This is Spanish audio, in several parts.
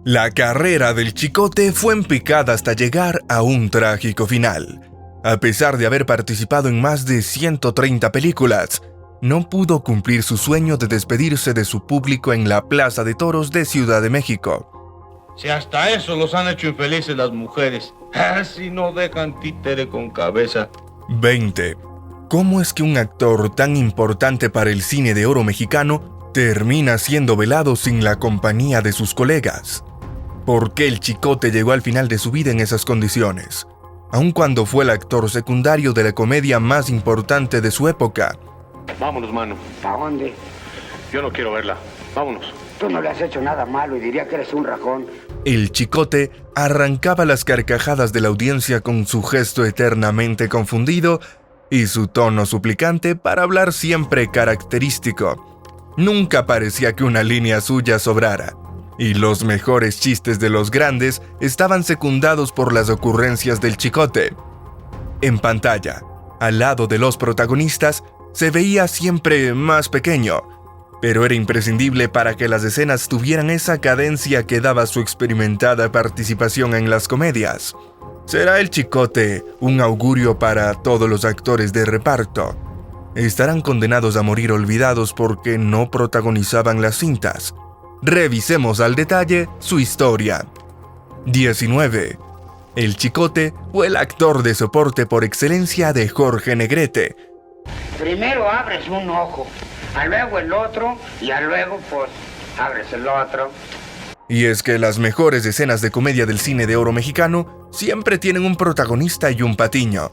La carrera del Chicote fue en picada hasta llegar a un trágico final. A pesar de haber participado en más de 130 películas, no pudo cumplir su sueño de despedirse de su público en la Plaza de Toros de Ciudad de México. Si hasta eso los han hecho infelices las mujeres, si no dejan títere con cabeza. 20. ¿Cómo es que un actor tan importante para el cine de oro mexicano termina siendo velado sin la compañía de sus colegas? ¿Por qué el Chicote llegó al final de su vida en esas condiciones, aun cuando fue el actor secundario de la comedia más importante de su época? Vámonos, mano. ¿A dónde? Yo no quiero verla. Vámonos. Tú no le has hecho nada malo y diría que eres un rajón. El Chicote arrancaba las carcajadas de la audiencia con su gesto eternamente confundido y su tono suplicante para hablar siempre característico. Nunca parecía que una línea suya sobrara, y los mejores chistes de los grandes estaban secundados por las ocurrencias del Chicote. En pantalla, al lado de los protagonistas, se veía siempre más pequeño, pero era imprescindible para que las escenas tuvieran esa cadencia que daba su experimentada participación en las comedias. ¿Será el Chicote un augurio para todos los actores de reparto? ¿Estarán condenados a morir olvidados porque no protagonizaban las cintas? Revisemos al detalle su historia. 19. El Chicote fue el actor de soporte por excelencia de Jorge Negrete. Primero abres un ojo, a luego el otro y a luego pues abres el otro. Y es que las mejores escenas de comedia del cine de oro mexicano siempre tienen un protagonista y un patiño.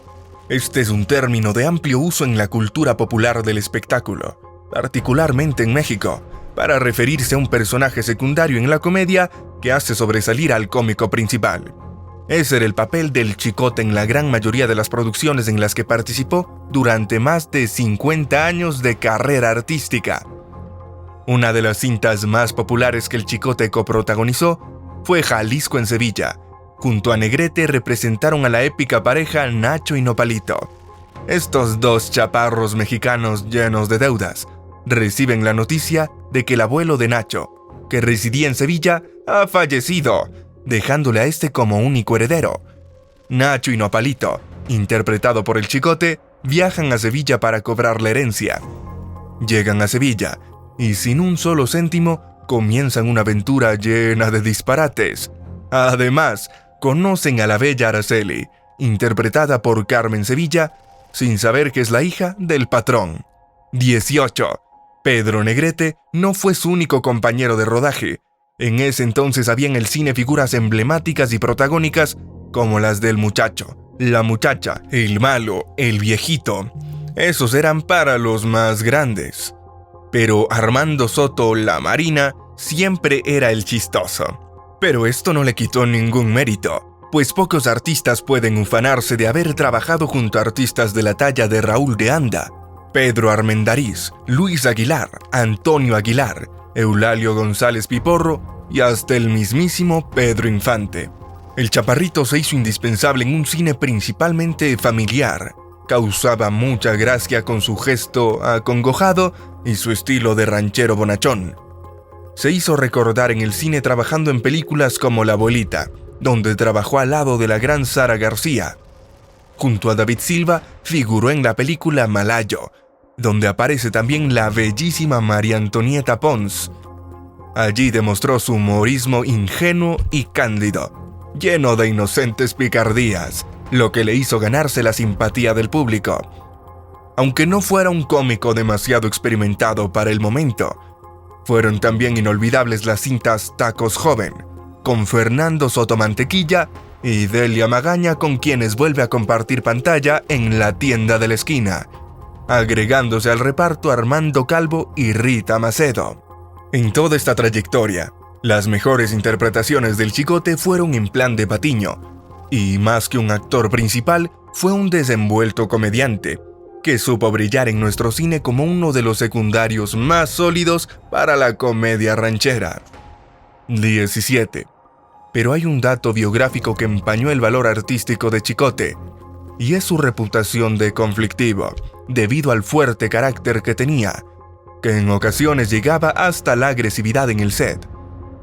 Este es un término de amplio uso en la cultura popular del espectáculo, particularmente en México, para referirse a un personaje secundario en la comedia que hace sobresalir al cómico principal. Ese era el papel del Chicote en la gran mayoría de las producciones en las que participó durante más de 50 años de carrera artística. Una de las cintas más populares que el Chicote coprotagonizó fue Jalisco en Sevilla. Junto a Negrete representaron a la épica pareja Nacho y Nopalito. Estos dos chaparros mexicanos llenos de deudas reciben la noticia de que el abuelo de Nacho, que residía en Sevilla, ha fallecido, dejándole a este como único heredero. Nacho y Nopalito, interpretado por el Chicote, viajan a Sevilla para cobrar la herencia. Llegan a Sevilla y sin un solo céntimo comienzan una aventura llena de disparates. Además, conocen a la bella Araceli, interpretada por Carmen Sevilla, sin saber que es la hija del patrón. 18. Pedro Negrete no fue su único compañero de rodaje. En ese entonces había en el cine figuras emblemáticas y protagónicas como las del muchacho, la muchacha, el malo, el viejito. Esos eran para los más grandes. Pero Armando Soto, la Marina, siempre era el chistoso. Pero esto no le quitó ningún mérito, pues pocos artistas pueden ufanarse de haber trabajado junto a artistas de la talla de Raúl de Anda, Pedro Armendáriz, Luis Aguilar, Antonio Aguilar, Eulalio González Piporro y hasta el mismísimo Pedro Infante. El chaparrito se hizo indispensable en un cine principalmente familiar. Causaba mucha gracia con su gesto acongojado y su estilo de ranchero bonachón. Se hizo recordar en el cine trabajando en películas como La Abuelita, donde trabajó al lado de la gran Sara García. Junto a David Silva figuró en la película Malayo, donde aparece también la bellísima María Antonieta Pons. Allí demostró su humorismo ingenuo y cándido, lleno de inocentes picardías, lo que le hizo ganarse la simpatía del público. Aunque no fuera un cómico demasiado experimentado para el momento, fueron también inolvidables las cintas Tacos Joven, con Fernando Sotomantequilla y Delia Magaña, con quienes vuelve a compartir pantalla en La tienda de la esquina, agregándose al reparto Armando Calvo y Rita Macedo. En toda esta trayectoria, las mejores interpretaciones del Chicote fueron en plan de patiño, y más que un actor principal, fue un desenvuelto comediante, que supo brillar en nuestro cine como uno de los secundarios más sólidos para la comedia ranchera. 17. Pero hay un dato biográfico que empañó el valor artístico de Chicote, y es su reputación de conflictivo, debido al fuerte carácter que tenía, que en ocasiones llegaba hasta la agresividad en el set.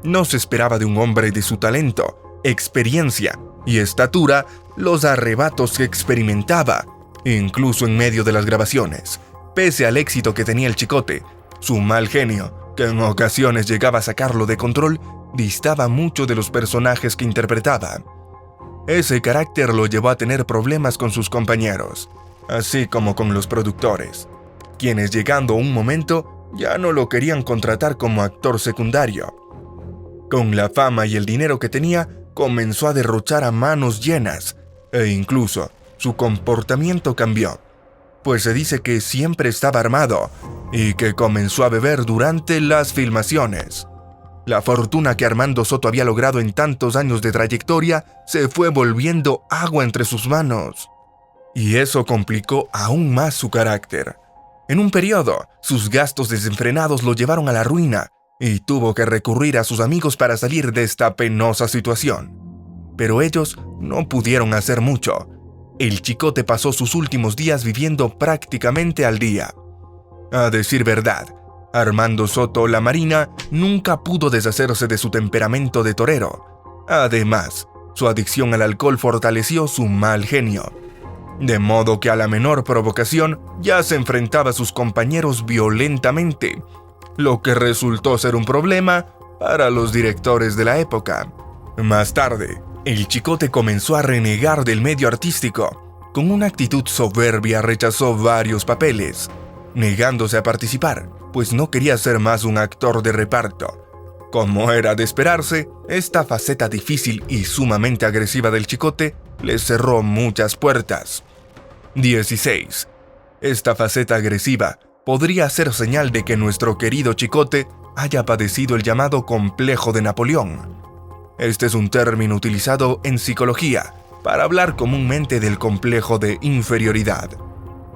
No se esperaba de un hombre de su talento, experiencia y estatura los arrebatos que experimentaba, incluso en medio de las grabaciones. Pese al éxito que tenía el Chicote, su mal genio, que en ocasiones llegaba a sacarlo de control, distaba mucho de los personajes que interpretaba. Ese carácter lo llevó a tener problemas con sus compañeros, así como con los productores, quienes llegando a un momento ya no lo querían contratar como actor secundario. Con la fama y el dinero que tenía, comenzó a derrochar a manos llenas, e incluso su comportamiento cambió, pues se dice que siempre estaba armado y que comenzó a beber durante las filmaciones. La fortuna que Armando Soto había logrado en tantos años de trayectoria se fue volviendo agua entre sus manos. Y eso complicó aún más su carácter. En un periodo, sus gastos desenfrenados lo llevaron a la ruina y tuvo que recurrir a sus amigos para salir de esta penosa situación. Pero ellos no pudieron hacer mucho. El Chicote pasó sus últimos días viviendo prácticamente al día. A decir verdad, Armando Soto La Marina nunca pudo deshacerse de su temperamento de torero. Además, su adicción al alcohol fortaleció su mal genio. De modo que a la menor provocación ya se enfrentaba a sus compañeros violentamente, lo que resultó ser un problema para los directores de la época. Más tarde, el Chicote comenzó a renegar del medio artístico. Con una actitud soberbia rechazó varios papeles, negándose a participar, pues no quería ser más un actor de reparto. Como era de esperarse, esta faceta difícil y sumamente agresiva del Chicote le cerró muchas puertas. 16. Esta faceta agresiva podría ser señal de que nuestro querido Chicote haya padecido el llamado complejo de Napoleón. Este es un término utilizado en psicología para hablar comúnmente del complejo de inferioridad.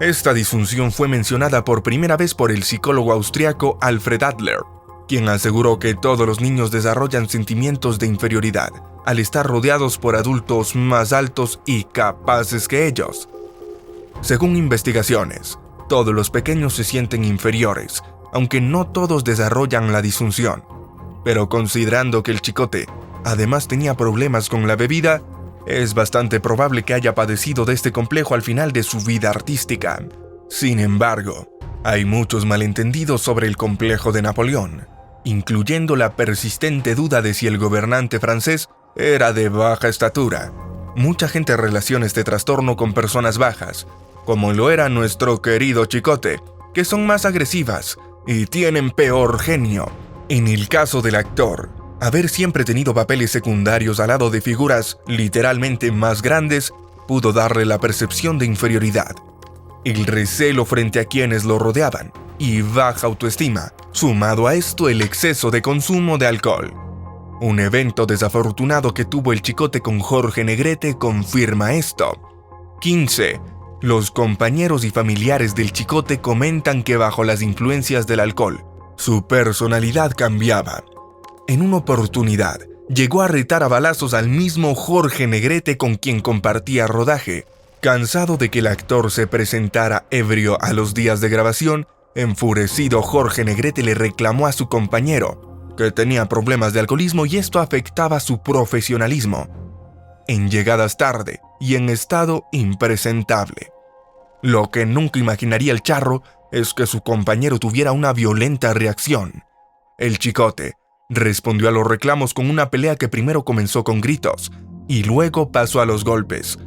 Esta disfunción fue mencionada por primera vez por el psicólogo austriaco Alfred Adler, quien aseguró que todos los niños desarrollan sentimientos de inferioridad al estar rodeados por adultos más altos y capaces que ellos. Según investigaciones, todos los pequeños se sienten inferiores, aunque no todos desarrollan la disfunción. Pero considerando que el Chicote además tenía problemas con la bebida, es bastante probable que haya padecido de este complejo al final de su vida artística. Sin embargo, hay muchos malentendidos sobre el complejo de Napoleón, incluyendo la persistente duda de si el gobernante francés era de baja estatura. Mucha gente relaciona este trastorno con personas bajas, como lo era nuestro querido Chicote, que son más agresivas y tienen peor genio. En el caso del actor, haber siempre tenido papeles secundarios al lado de figuras literalmente más grandes pudo darle la percepción de inferioridad, el recelo frente a quienes lo rodeaban y baja autoestima, sumado a esto el exceso de consumo de alcohol. Un evento desafortunado que tuvo el Chicote con Jorge Negrete confirma esto. 15. Los compañeros y familiares del Chicote comentan que bajo las influencias del alcohol, su personalidad cambiaba. En una oportunidad, llegó a retar a balazos al mismo Jorge Negrete con quien compartía rodaje. Cansado de que el actor se presentara ebrio a los días de grabación, enfurecido Jorge Negrete le reclamó a su compañero que tenía problemas de alcoholismo y esto afectaba su profesionalismo. En llegadas tarde y en estado impresentable. Lo que nunca imaginaría el charro es que su compañero tuviera una violenta reacción. El Chicote respondió a los reclamos con una pelea que primero comenzó con gritos y luego pasó a los golpes.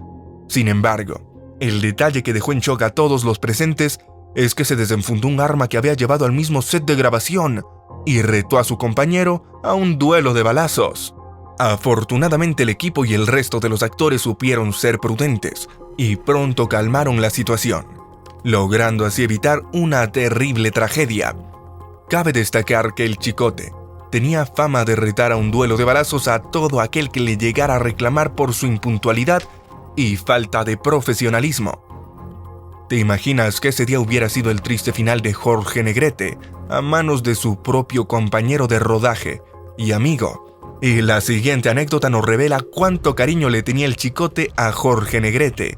Sin embargo, el detalle que dejó en shock a todos los presentes es que se desenfundó un arma que había llevado al mismo set de grabación y retó a su compañero a un duelo de balazos. Afortunadamente el equipo y el resto de los actores supieron ser prudentes y pronto calmaron la situación, logrando así evitar una terrible tragedia. Cabe destacar que el Chicote tenía fama de retar a un duelo de balazos a todo aquel que le llegara a reclamar por su impuntualidad y falta de profesionalismo. ¿Te imaginas que ese día hubiera sido el triste final de Jorge Negrete a manos de su propio compañero de rodaje y amigo? Y la siguiente anécdota nos revela cuánto cariño le tenía el Chicote a Jorge Negrete.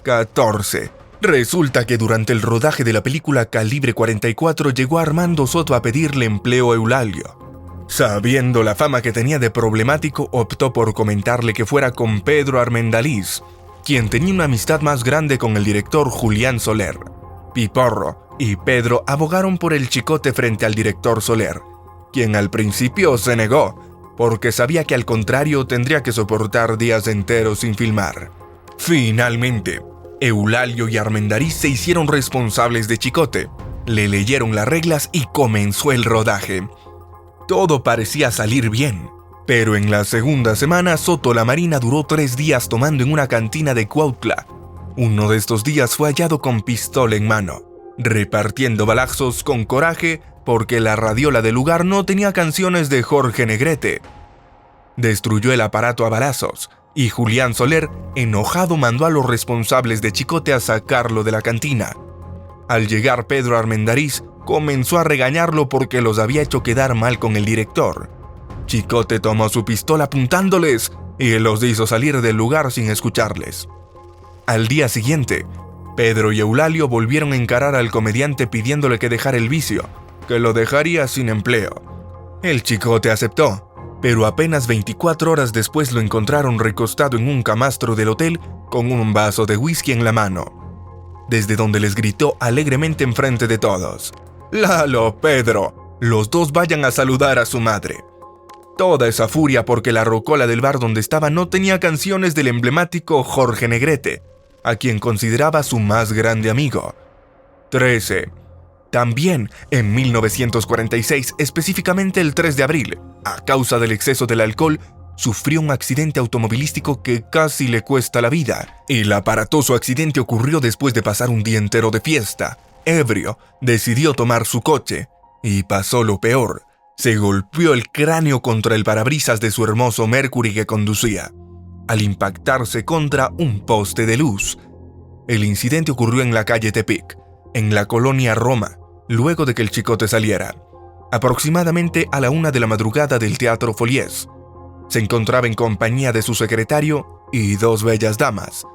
14. Resulta que durante el rodaje de la película Calibre 44 llegó Armando Soto a pedirle empleo a Eulalio. Sabiendo la fama que tenía de problemático, optó por comentarle que fuera con Pedro Armendáriz, quien tenía una amistad más grande con el director Julián Soler. Piporro y Pedro abogaron por el Chicote frente al director Soler, quien al principio se negó, porque sabía que al contrario tendría que soportar días enteros sin filmar. Finalmente, Eulalio y Armendáriz se hicieron responsables de Chicote, le leyeron las reglas y comenzó el rodaje. Todo parecía salir bien, pero en la segunda semana Soto la Marina duró 3 días tomando en una cantina de Cuautla. Uno de estos días fue hallado con pistola en mano, repartiendo balazos con coraje porque la radiola del lugar no tenía canciones de Jorge Negrete. Destruyó el aparato a balazos y Julián Soler, enojado, mandó a los responsables de Chicote a sacarlo de la cantina. Al llegar Pedro Armendáriz, comenzó a regañarlo porque los había hecho quedar mal con el director. Chicote tomó su pistola apuntándoles y los hizo salir del lugar sin escucharles. Al día siguiente, Pedro y Eulalio volvieron a encarar al comediante pidiéndole que dejara el vicio, que lo dejaría sin empleo. El Chicote aceptó, pero apenas 24 horas después lo encontraron recostado en un camastro del hotel con un vaso de whisky en la mano, desde donde les gritó alegremente enfrente de todos: «Lalo, Pedro, los dos vayan a saludar a su madre». Toda esa furia porque la rocola del bar donde estaba no tenía canciones del emblemático Jorge Negrete, a quien consideraba su más grande amigo. 13. También, en 1946, específicamente el 3 de abril, a causa del exceso del alcohol, sufrió un accidente automovilístico que casi le cuesta la vida. El aparatoso accidente ocurrió después de pasar un día entero de fiesta. Ebrio, decidió tomar su coche, y pasó lo peor. Se golpeó el cráneo contra el parabrisas de su hermoso Mercury que conducía, al impactarse contra un poste de luz. El incidente ocurrió en la calle Tepic, en la colonia Roma, luego de que el Chicote saliera, aproximadamente a la 1 de la madrugada del Teatro Folies. Se encontraba en compañía de su secretario y 2 bellas damas.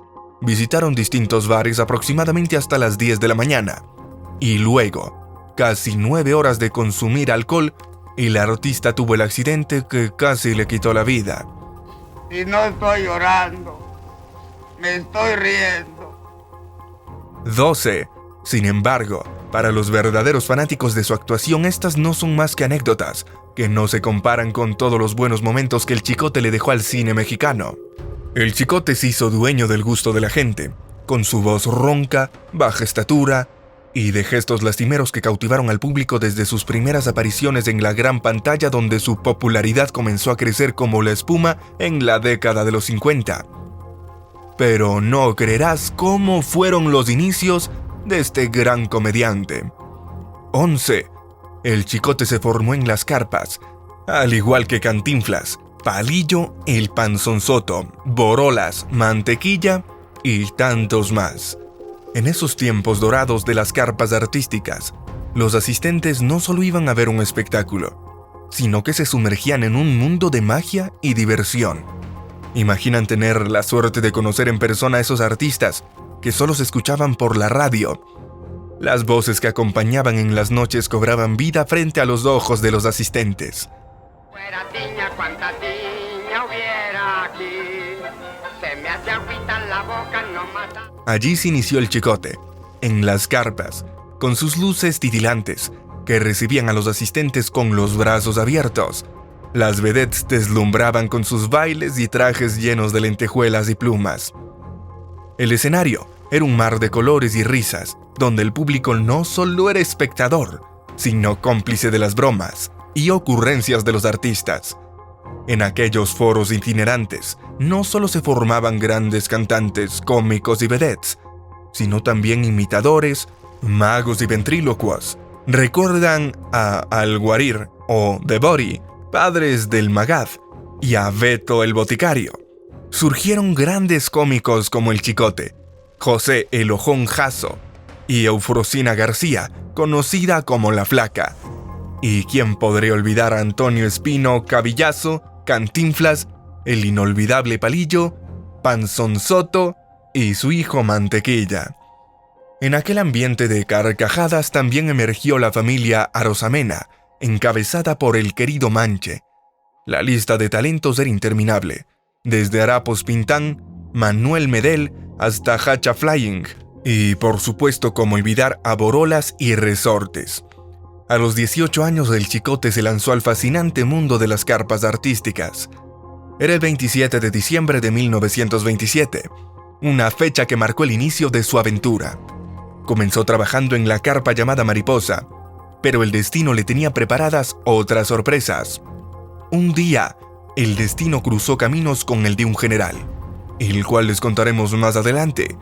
Visitaron distintos bares aproximadamente hasta las 10 de la mañana, y luego, casi 9 horas de consumir alcohol, el artista tuvo el accidente que casi le quitó la vida. Y no estoy llorando, me estoy riendo. 12. Sin embargo, para los verdaderos fanáticos de su actuación, estas no son más que anécdotas, que no se comparan con todos los buenos momentos que el Chicote le dejó al cine mexicano. El Chicote se hizo dueño del gusto de la gente, con su voz ronca, baja estatura y de gestos lastimeros que cautivaron al público desde sus primeras apariciones en la gran pantalla, donde su popularidad comenzó a crecer como la espuma en la década de los 50. Pero no creerás cómo fueron los inicios de este gran comediante. 11. El Chicote se formó en las carpas, al igual que Cantinflas, Palillo, el Panzonzoto, Borolas, Mantequilla y tantos más. En esos tiempos dorados de las carpas artísticas, los asistentes no solo iban a ver un espectáculo, sino que se sumergían en un mundo de magia y diversión. Imaginan tener la suerte de conocer en persona a esos artistas que solo se escuchaban por la radio. Las voces que acompañaban en las noches cobraban vida frente a los ojos de los asistentes. Fuera tiña, cuánta tiña hubiera aquí. Se me hace agüita en la boca, no mata. Allí se inició el Chicote, en las carpas, con sus luces titilantes, que recibían a los asistentes con los brazos abiertos. Las vedettes deslumbraban con sus bailes y trajes llenos de lentejuelas y plumas. El escenario era un mar de colores y risas, donde el público no solo era espectador, sino cómplice de las bromas y ocurrencias de los artistas. En aquellos foros itinerantes, no solo se formaban grandes cantantes, cómicos y vedettes, sino también imitadores, magos y ventrílocuos. Recuerdan a Alguarir o The Body, padres del Magad, y a Beto el Boticario. Surgieron grandes cómicos como el Chicote, José el Ojón Jasso y Eufrosina García, conocida como La Flaca. ¿Y quién podría olvidar a Antonio Espino Cavillazo, Cantinflas, el inolvidable Palillo, Panzonzoto y su hijo Mantequilla? En aquel ambiente de carcajadas también emergió la familia Arosamena, encabezada por el querido Manche. La lista de talentos era interminable, desde Arapos Pintán, Manuel Medel hasta Hacha Flying, y por supuesto cómo olvidar a Borolas y Resortes. A los 18 años el Chicote se lanzó al fascinante mundo de las carpas artísticas. Era el 27 de diciembre de 1927, una fecha que marcó el inicio de su aventura. Comenzó trabajando en la carpa llamada Mariposa, pero el destino le tenía preparadas otras sorpresas. Un día, el destino cruzó caminos con el de un general, el cual les contaremos más adelante.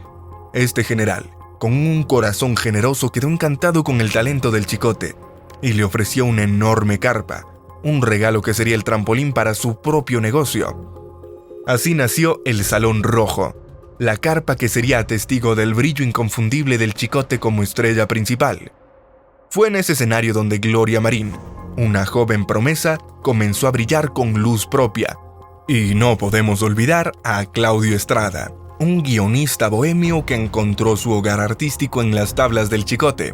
Este general, con un corazón generoso, quedó encantado con el talento del Chicote y le ofreció una enorme carpa, un regalo que sería el trampolín para su propio negocio. Así nació el Salón Rojo, la carpa que sería testigo del brillo inconfundible del Chicote como estrella principal. Fue en ese escenario donde Gloria Marín, una joven promesa, comenzó a brillar con luz propia. Y no podemos olvidar a Claudio Estrada, un guionista bohemio que encontró su hogar artístico en las tablas del Chicote.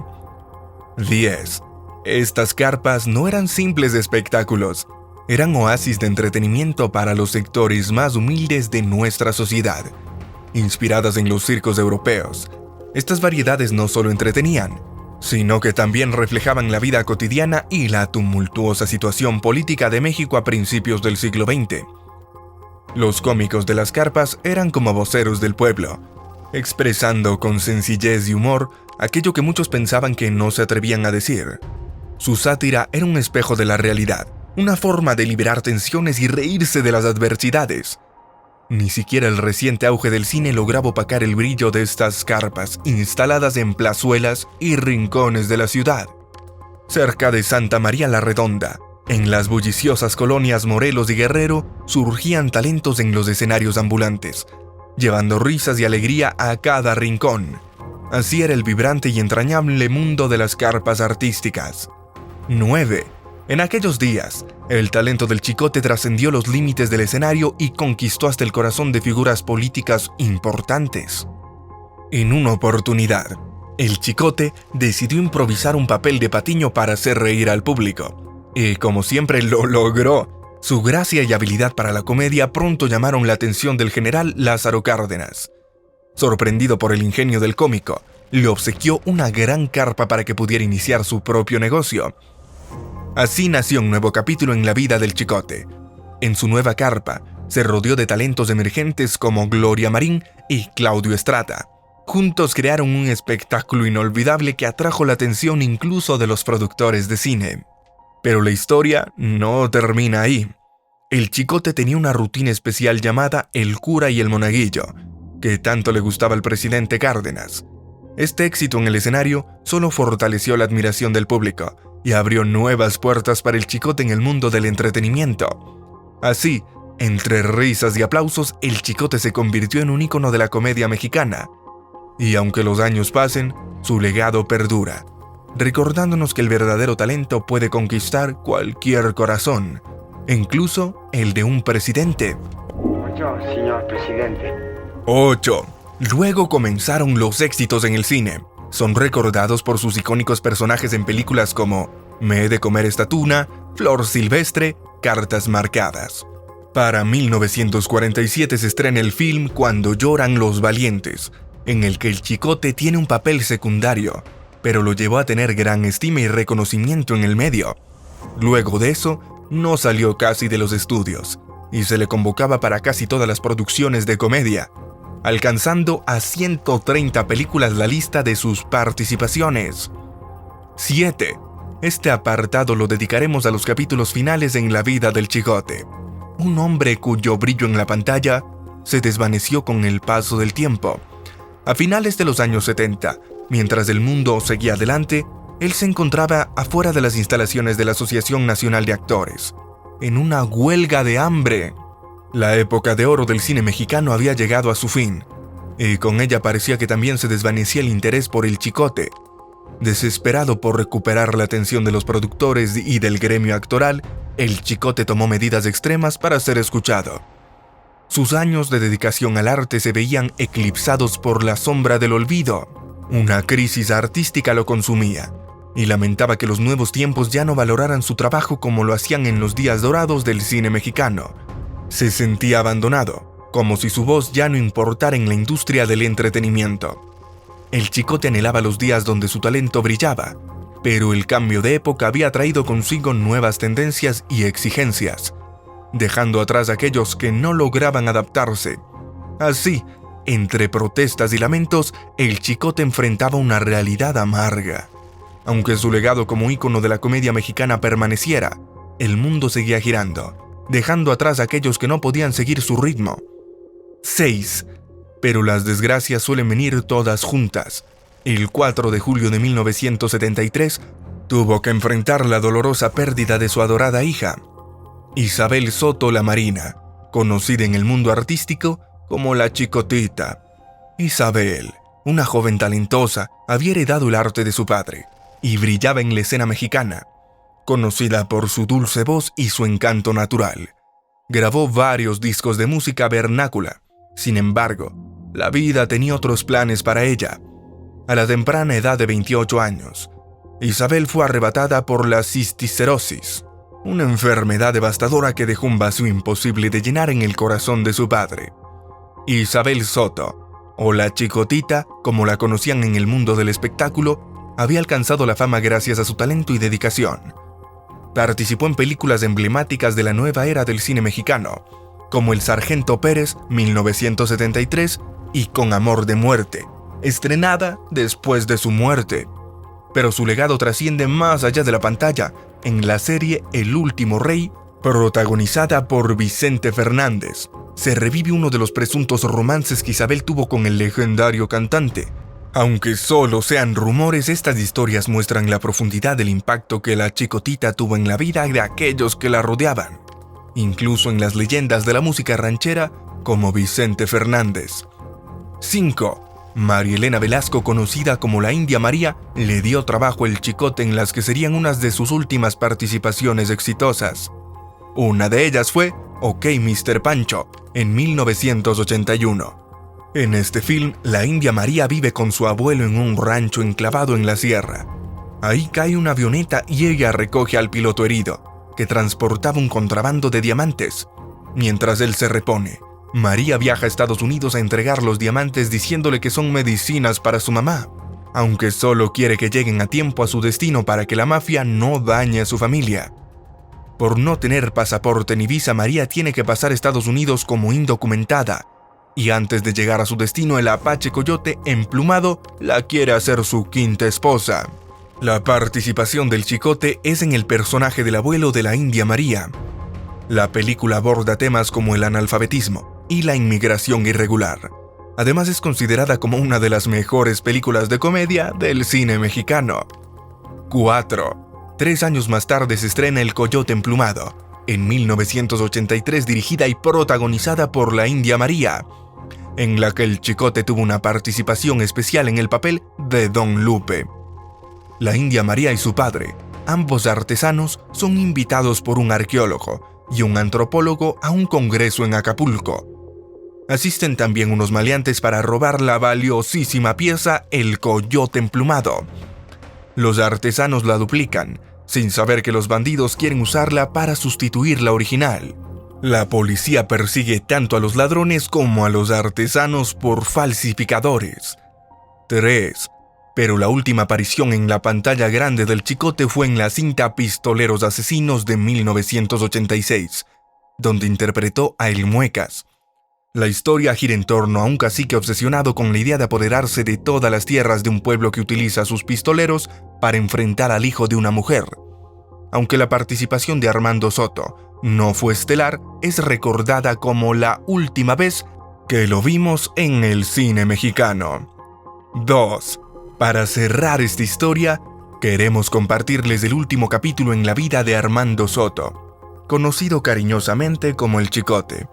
10. Estas carpas no eran simples espectáculos, eran oasis de entretenimiento para los sectores más humildes de nuestra sociedad. Inspiradas en los circos europeos, estas variedades no solo entretenían, sino que también reflejaban la vida cotidiana y la tumultuosa situación política de México a principios del siglo XX. Los cómicos de las carpas eran como voceros del pueblo, expresando con sencillez y humor aquello que muchos pensaban que no se atrevían a decir. Su sátira era un espejo de la realidad, una forma de liberar tensiones y reírse de las adversidades. Ni siquiera el reciente auge del cine lograba opacar el brillo de estas carpas instaladas en plazuelas y rincones de la ciudad. Cerca de Santa María la Redonda, en las bulliciosas colonias Morelos y Guerrero, surgían talentos en los escenarios ambulantes, llevando risas y alegría a cada rincón. Así era el vibrante y entrañable mundo de las carpas artísticas. 9. En aquellos días, el talento del Chicote trascendió los límites del escenario y conquistó hasta el corazón de figuras políticas importantes. En una oportunidad, el Chicote decidió improvisar un papel de Patiño para hacer reír al público. Y como siempre lo logró. Su gracia y habilidad para la comedia pronto llamaron la atención del general Lázaro Cárdenas. Sorprendido por el ingenio del cómico, le obsequió una gran carpa para que pudiera iniciar su propio negocio. Así nació un nuevo capítulo en la vida del Chicote. En su nueva carpa, se rodeó de talentos emergentes como Gloria Marín y Claudio Estrada. Juntos crearon un espectáculo inolvidable que atrajo la atención incluso de los productores de cine. Pero la historia no termina ahí. El Chicote tenía una rutina especial llamada El Cura y el Monaguillo, que tanto le gustaba al presidente Cárdenas. Este éxito en el escenario solo fortaleció la admiración del público y abrió nuevas puertas para el Chicote en el mundo del entretenimiento. Así, entre risas y aplausos, el Chicote se convirtió en un ícono de la comedia mexicana. Y aunque los años pasen, su legado perdura, recordándonos que el verdadero talento puede conquistar cualquier corazón, incluso el de un presidente. 8, señor presidente. 8. Luego comenzaron los éxitos en el cine. Son recordados por sus icónicos personajes en películas como Me he de comer esta tuna, Flor Silvestre, Cartas marcadas. Para 1947 se estrena el film Cuando lloran los valientes, en el que el Chicote tiene un papel secundario, pero lo llevó a tener gran estima y reconocimiento en el medio. Luego de eso, no salió casi de los estudios, y se le convocaba para casi todas las producciones de comedia, alcanzando a 130 películas la lista de sus participaciones. 7. Este apartado lo dedicaremos a los capítulos finales en la vida del Chicote, un hombre cuyo brillo en la pantalla se desvaneció con el paso del tiempo. A finales de los años 70, mientras el mundo seguía adelante, él se encontraba afuera de las instalaciones de la Asociación Nacional de Actores, en una huelga de hambre. La época de oro del cine mexicano había llegado a su fin, y con ella parecía que también se desvanecía el interés por el Chicote. Desesperado por recuperar la atención de los productores y del gremio actoral, el Chicote tomó medidas extremas para ser escuchado. Sus años de dedicación al arte se veían eclipsados por la sombra del olvido. Una crisis artística lo consumía, y lamentaba que los nuevos tiempos ya no valoraran su trabajo como lo hacían en los días dorados del cine mexicano. Se sentía abandonado, como si su voz ya no importara en la industria del entretenimiento. El Chicote anhelaba los días donde su talento brillaba, pero el cambio de época había traído consigo nuevas tendencias y exigencias, dejando atrás a aquellos que no lograban adaptarse. Así, entre protestas y lamentos, el Chicote enfrentaba una realidad amarga. Aunque su legado como ícono de la comedia mexicana permaneciera, el mundo seguía girando, dejando atrás a aquellos que no podían seguir su ritmo. 6. Pero las desgracias suelen venir todas juntas. El 4 de julio de 1973, tuvo que enfrentar la dolorosa pérdida de su adorada hija, Isabel Soto La Marina, conocida en el mundo artístico como la Chicotita. Isabel, una joven talentosa, había heredado el arte de su padre y brillaba en la escena mexicana, conocida por su dulce voz y su encanto natural. Grabó varios discos de música vernácula. Sin embargo, la vida tenía otros planes para ella. A la temprana edad de 28 años, Isabel fue arrebatada por la cisticerosis, una enfermedad devastadora que dejó un vacío imposible de llenar en el corazón de su padre. Isabel Soto, o la Chicotita, como la conocían en el mundo del espectáculo, había alcanzado la fama gracias a su talento y dedicación. Participó en películas emblemáticas de la nueva era del cine mexicano, como El Sargento Pérez, 1973, y Con Amor de Muerte, estrenada después de su muerte. Pero su legado trasciende más allá de la pantalla, en la serie El Último Rey, protagonizada por Vicente Fernández. Se revive uno de los presuntos romances que Isabel tuvo con el legendario cantante. Aunque solo sean rumores, estas historias muestran la profundidad del impacto que la Chicotita tuvo en la vida de aquellos que la rodeaban, incluso en las leyendas de la música ranchera como Vicente Fernández. 5. María Elena Velasco, conocida como la India María, le dio trabajo al Chicote en las que serían unas de sus últimas participaciones exitosas. Una de ellas fue OK Mr. Pancho, en 1981. En este film, la India María vive con su abuelo en un rancho enclavado en la sierra. Ahí cae una avioneta y ella recoge al piloto herido, que transportaba un contrabando de diamantes. Mientras él se repone, María viaja a Estados Unidos a entregar los diamantes diciéndole que son medicinas para su mamá, aunque solo quiere que lleguen a tiempo a su destino para que la mafia no dañe a su familia. Por no tener pasaporte ni visa, María tiene que pasar a Estados Unidos como indocumentada, y antes de llegar a su destino, el Apache Coyote emplumado la quiere hacer su quinta esposa. La participación del Chicote es en el personaje del abuelo de la India María. La película aborda temas como el analfabetismo y la inmigración irregular. Además, es considerada como una de las mejores películas de comedia del cine mexicano. 4. 3 años más tarde se estrena El Coyote Emplumado, en 1983, dirigida y protagonizada por la India María, en la que el Chicote tuvo una participación especial en el papel de Don Lupe. La India María y su padre, ambos artesanos, son invitados por un arqueólogo y un antropólogo a un congreso en Acapulco. Asisten también unos maleantes para robar la valiosísima pieza El Coyote Emplumado. Los artesanos la duplican, sin saber que los bandidos quieren usarla para sustituir la original. La policía persigue tanto a los ladrones como a los artesanos por falsificadores. 3. Pero la última aparición en la pantalla grande del Chicote fue en la cinta Pistoleros Asesinos de 1986, donde interpretó a El Muecas. La historia gira en torno a un cacique obsesionado con la idea de apoderarse de todas las tierras de un pueblo que utiliza a sus pistoleros para enfrentar al hijo de una mujer. Aunque la participación de Armando Soto no fue estelar, es recordada como la última vez que lo vimos en el cine mexicano. 2. Para cerrar esta historia, queremos compartirles el último capítulo en la vida de Armando Soto, conocido cariñosamente como El Chicote.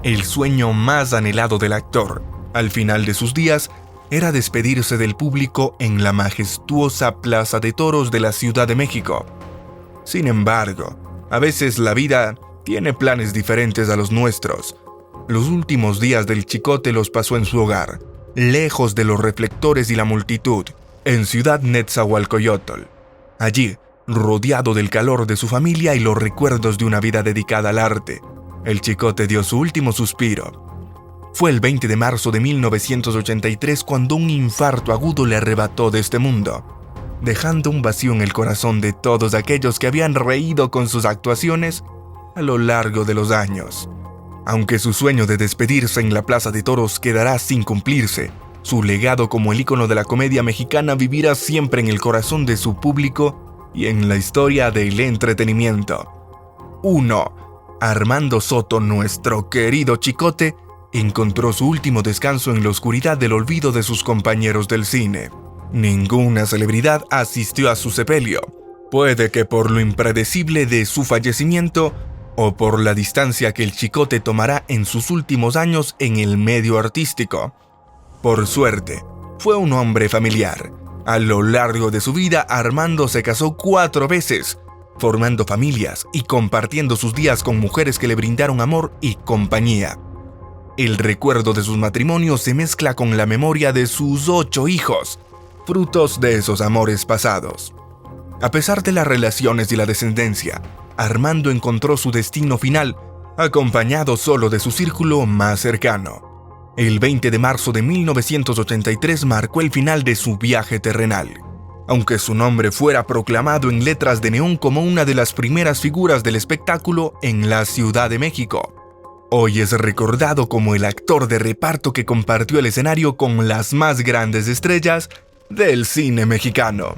El sueño más anhelado del actor, al final de sus días, era despedirse del público en la majestuosa Plaza de Toros de la Ciudad de México. Sin embargo, a veces la vida tiene planes diferentes a los nuestros. Los últimos días del Chicote los pasó en su hogar, lejos de los reflectores y la multitud, en Ciudad Nezahualcóyotl, Allí, rodeado del calor de su familia y los recuerdos de una vida dedicada al arte, el Chicote dio su último suspiro. Fue el 20 de marzo de 1983 cuando un infarto agudo le arrebató de este mundo, dejando un vacío en el corazón de todos aquellos que habían reído con sus actuaciones a lo largo de los años. Aunque su sueño de despedirse en la Plaza de Toros quedará sin cumplirse, su legado como el ícono de la comedia mexicana vivirá siempre en el corazón de su público y en la historia del entretenimiento. 1. Armando Soto, nuestro querido Chicote, encontró su último descanso en la oscuridad del olvido de sus compañeros del cine. Ninguna celebridad asistió a su sepelio, puede que por lo impredecible de su fallecimiento o por la distancia que el Chicote tomará en sus últimos años en el medio artístico. Por suerte, fue un hombre familiar. A lo largo de su vida, Armando se casó 4 veces, formando familias y compartiendo sus días con mujeres que le brindaron amor y compañía. El recuerdo de sus matrimonios se mezcla con la memoria de sus 8 hijos, frutos de esos amores pasados. A pesar de las relaciones y la descendencia, Armando encontró su destino final, acompañado solo de su círculo más cercano. El 20 de marzo de 1983 marcó el final de su viaje terrenal, aunque su nombre fuera proclamado en letras de neón como una de las primeras figuras del espectáculo en la Ciudad de México. Hoy es recordado como el actor de reparto que compartió el escenario con las más grandes estrellas del cine mexicano.